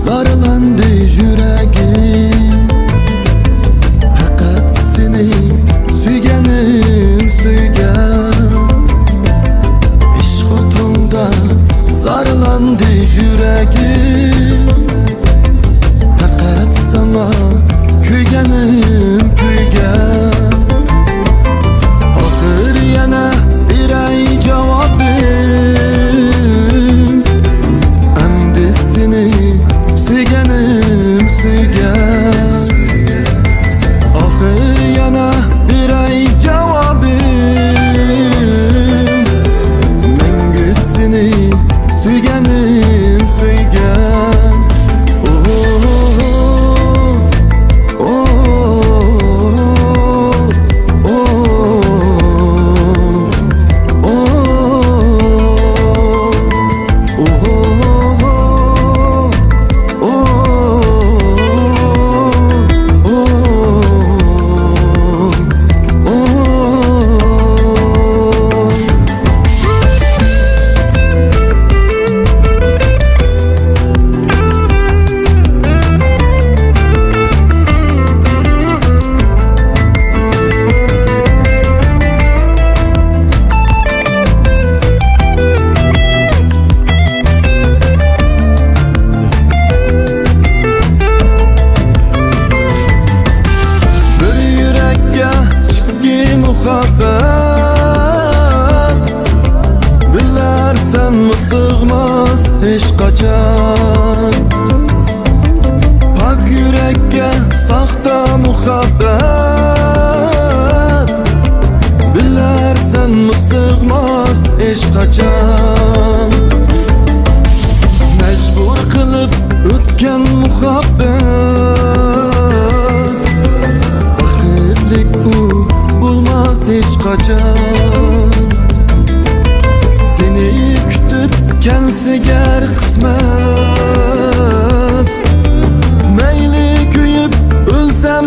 Sarılandı yüreğim, fakat seni süygenim süygen. İşq otunda sarılandı yüreğim, fakat sana kuygenim kuygen. Ahır yana birey cevabım, emdi seni süygenim süygen. Ahır yana birey cevabım, mengü seni süygenim süygen. Muhabbet bilersen mi sığmaz hiç kaçan. Pak yürekке saxta muhabbet bilersen mi sığmaz hiç kaçan. Mecbur kılıp ötken muhabbet baxtlik bu bulmaz hiç kaçan. Seni kütüp kelsiger kısmet, meyli kuyup ölsem